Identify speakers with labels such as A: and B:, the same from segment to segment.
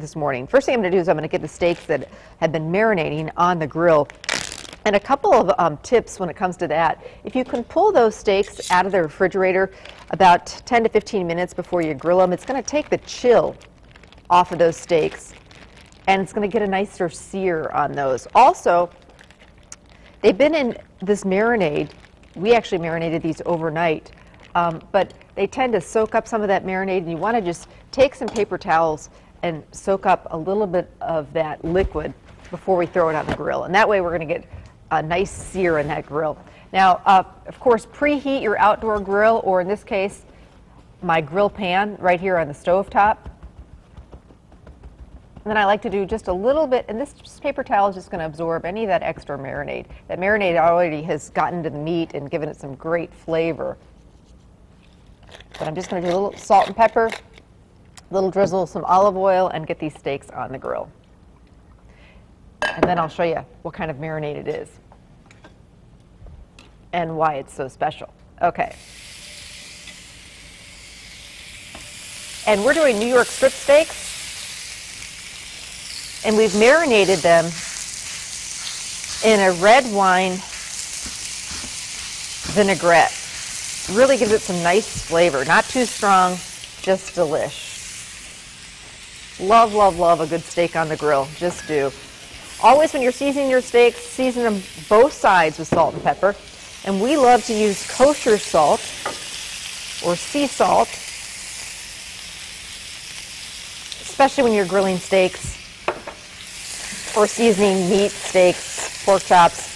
A: this morning. First thing I'm going to do is I'm going to get the steaks that have been marinating on the grill. And a couple of tips when it comes to that. If you can pull those steaks out of the refrigerator about 10 to 15 minutes before you grill them, it's going to take the chill off of those steaks, and it's going to get a nicer sear on those. Also, they've been in this marinade. We actually marinated these overnight, but they tend to soak up some of that marinade, and you want to just take some paper towels and soak up a little bit of that liquid before we throw it on the grill. And that way we're going to get a nice sear in that grill. Now, of course, preheat your outdoor grill, or in this case, my grill pan right here on the stove top. And then I like to do just a little bit, and this paper towel is just going to absorb any of that extra marinade. That marinade already has gotten to the meat and given it some great flavor. But I'm just going to do a little salt and pepper, a little drizzle of some olive oil, and get these steaks on the grill. And then I'll show you what kind of marinade it is and why it's so special. Okay. And we're doing New York strip steaks. And we've marinated them in a red wine vinaigrette. Really gives it some nice flavor. Not too strong, just delish. Love, love, love a good steak on the grill. Just do. Always when you're seasoning your steaks, season them both sides with salt and pepper. And we love to use kosher salt or sea salt, especially when you're grilling steaks or seasoning meat, steaks, pork chops.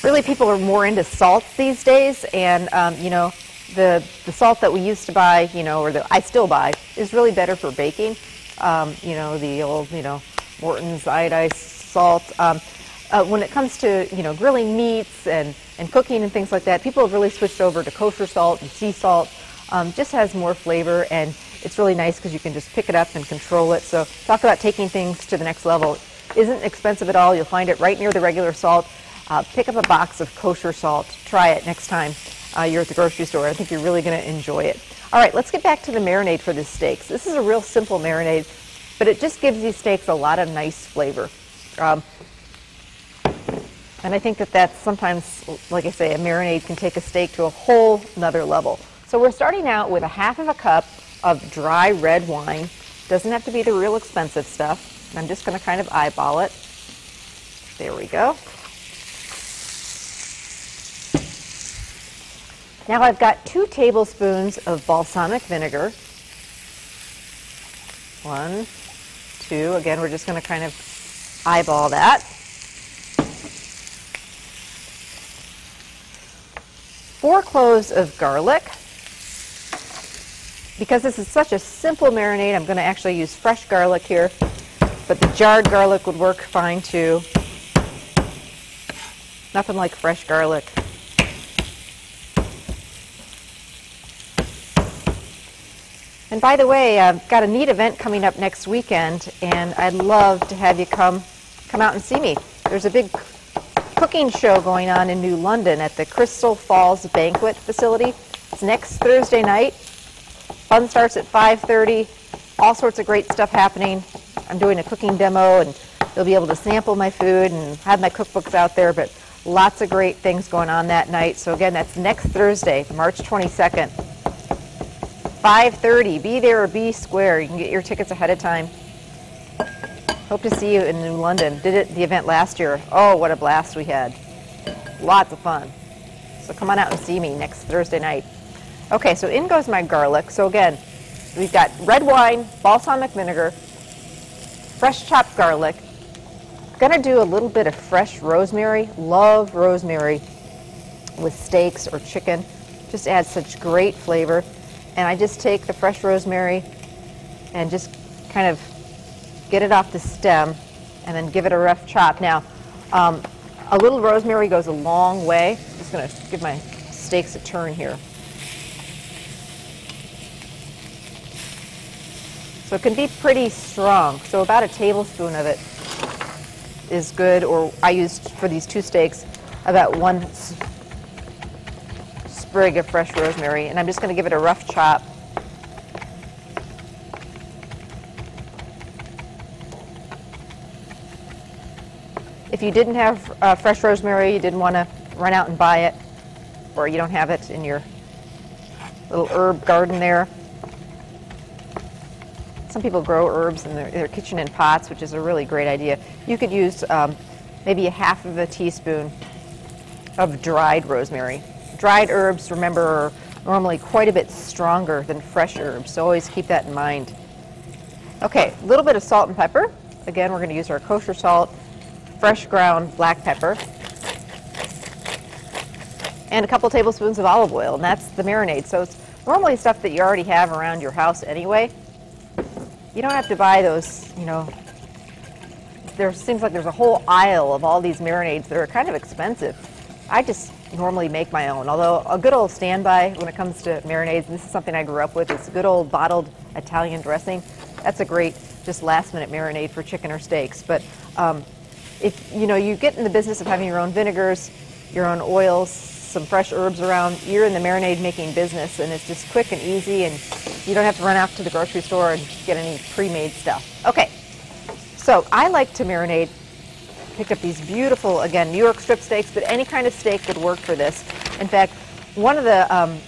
A: Really, people are more into salt these days, and you know, the salt that we used to buy, you know, or that I still buy, is really better for baking. You know, the old, you know, Morton's iodized salt. When it comes to, you know, grilling meats and cooking and things like that, people have really switched over to kosher salt and sea salt. Just has more flavor, and it's really nice because you can just pick it up and control it. So talk about taking things to the next level. Isn't expensive at all. You'll find it right near the regular salt. Pick up a box of kosher salt. Try it next time you're at the grocery store. I think you're really going to enjoy it. All right, let's get back to the marinade for the steaks. This is a real simple marinade, but it just gives these steaks a lot of nice flavor. And I think that that's sometimes, like I say, a marinade can take a steak to a whole nother level. So we're starting out with a half of a cup of dry red wine. Doesn't have to be the real expensive stuff. I'm just going to kind of eyeball it. There we go. Now I've got 2 tablespoons of balsamic vinegar. 1, 2. Again, we're just going to kind of eyeball that. 4 cloves of garlic. Because this is such a simple marinade, I'm going to actually use fresh garlic here, but the jarred garlic would work fine too. Nothing like fresh garlic. And by the way, I've got a neat event coming up next weekend, and I'd love to have you come out and see me. There's a big cooking show going on in New London at the Crystal Falls Banquet Facility. It's next Thursday night. Fun starts at 5:30. All sorts of great stuff happening. I'm doing a cooking demo, and you'll be able to sample my food and have my cookbooks out there, but lots of great things going on that night. So again, that's next Thursday, March 22nd. 5:30. Be there or be square. You can get your tickets ahead of time. Hope to see you in New London. Did the event last year. Oh, what a blast we had. Lots of fun. So come on out and see me next Thursday night. Okay, so in goes my garlic. So again, we've got red wine, balsamic vinegar, fresh chopped garlic. Gonna do a little bit of fresh rosemary. Love rosemary with steaks or chicken. Just adds such great flavor. And I just take the fresh rosemary and just kind of get it off the stem and then give it a rough chop. Now, a little rosemary goes a long way. Just going to give my steaks a turn here. So it can be pretty strong. So about a tablespoon of it is good, or I used for these 2 steaks about 1 sprig of fresh rosemary, and I'm just going to give it a rough chop If you didn't have fresh rosemary, you didn't want to run out and buy it, or you don't have it in your little herb garden there. Some people grow herbs in their kitchen in pots, which is a really great idea. You could use maybe a half of a teaspoon of dried rosemary. Dried herbs, remember, are normally quite a bit stronger than fresh herbs, so always keep that in mind. Okay, a little bit of salt and pepper. Again, we're going to use our kosher salt, fresh ground black pepper, and a couple tablespoons of olive oil, and that's the marinade. So it's normally stuff that you already have around your house anyway. You don't have to buy those, you know. There seems like there's a whole aisle of all these marinades that are kind of expensive. I just normally make my own, although a good old standby when it comes to marinades, and this is something I grew up with, is good old bottled Italian dressing. That's a great just last minute marinade for chicken or steaks. But if you know, you get in the business of having your own vinegars, your own oils, some fresh herbs around, you're in the marinade making business, and it's just quick and easy, and you don't have to run out to the grocery store and get any pre-made stuff. Okay, so I like to marinate. Picked up these beautiful, again, New York strip steaks, but any kind of steak would work for this. In fact, one of the,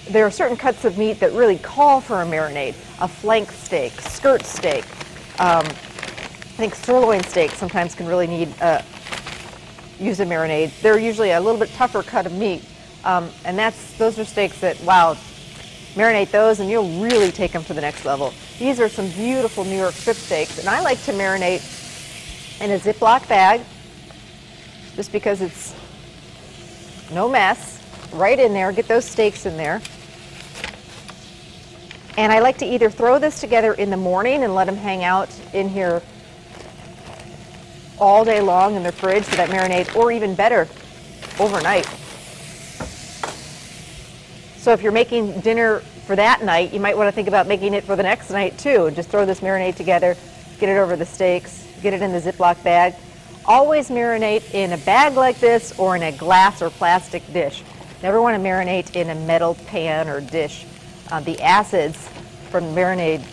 A: there are certain cuts of meat that really call for a marinade. A flank steak, skirt steak. I think sirloin steak sometimes can really need use a marinade. They're usually a little bit tougher cut of meat, and those are steaks that, wow, marinate those and you'll really take them to the next level. These are some beautiful New York strip steaks, and I like to marinate in a Ziploc bag just because it's no mess. Right in there, get those steaks in there. And I like to either throw this together in the morning and let them hang out in here all day long in the fridge for that marinade, or even better, overnight. So if you're making dinner for that night, you might want to think about making it for the next night too, and just throw this marinade together, get it over the steaks, get it in the Ziploc bag. Always marinate in a bag like this or in a glass or plastic dish. Never want to marinate in a metal pan or dish. The acids from marinade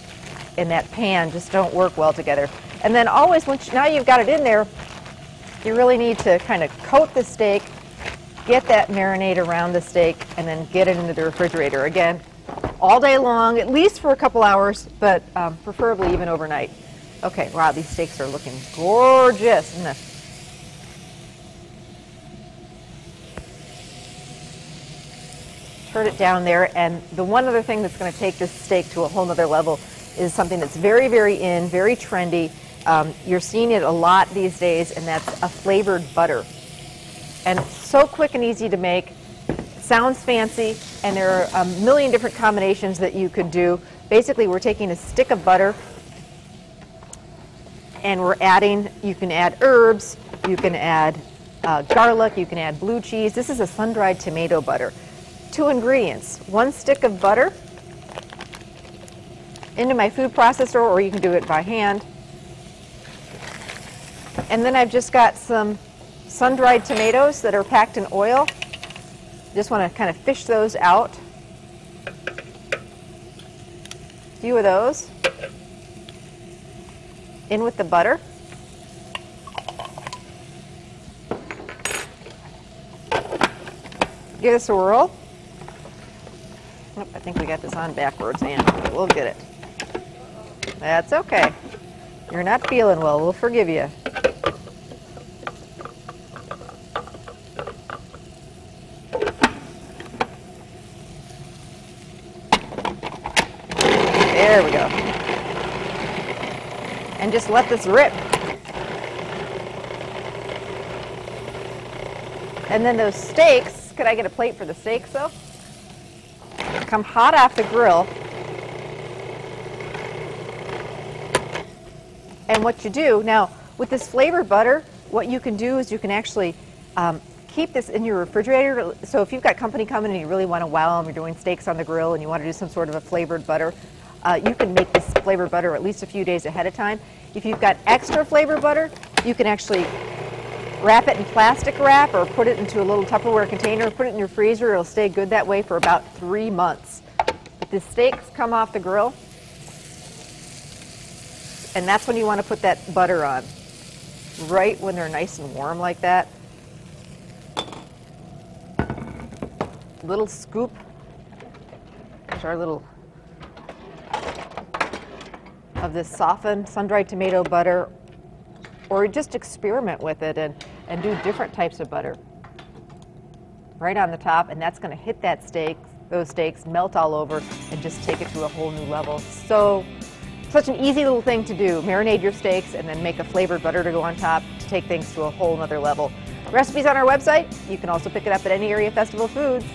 A: in that pan just don't work well together. And then always, now you've got it in there, you really need to kind of coat the steak, get that marinade around the steak, and then get it into the refrigerator. Again, all day long, at least for a couple hours, but preferably even overnight. Okay, wow, these steaks are looking gorgeous, isn't it? Turn it down there, and the one other thing that's going to take this steak to a whole nother level is something that's very, very very trendy. You're seeing it a lot these days, and that's a flavored butter. And it's so quick and easy to make. Sounds fancy, and there are a million different combinations that you could do. Basically, we're taking a stick of butter, and we're adding, you can add herbs, you can add garlic, you can add blue cheese. This is a sun-dried tomato butter. 2 ingredients, 1 stick of butter into my food processor, or you can do it by hand. And then I've just got some sun-dried tomatoes that are packed in oil. Just want to kind of fish those out. A few of those in with the butter. Give this a whirl. Oh, I think we got this on backwards, and we'll get it. That's okay. You're not feeling well. We'll forgive you. There we go. And just let this rip. And then those steaks, could I get a plate for the steaks though? Come hot off the grill. And what you do, now with this flavored butter, what you can do is you can actually keep this in your refrigerator. So if you've got company coming and you really want to wow them, you're doing steaks on the grill and you want to do some sort of a flavored butter, you can make this flavored butter at least a few days ahead of time. If you've got extra flavored butter, you can actually wrap it in plastic wrap or put it into a little Tupperware container, put it in your freezer. It'll stay good that way for about 3 months. But the steaks come off the grill, and that's when you want to put that butter on. right when they're nice and warm like that. Little scoop. There's our little of this softened sun-dried tomato butter, or just experiment with it and do different types of butter. Right on the top, and that's going to hit that steak, those steaks, melt all over, and just take it to a whole new level. So, such an easy little thing to do. Marinate your steaks and then make a flavored butter to go on top to take things to a whole nother level. Recipes on our website. You can also pick it up at any area Festival Foods.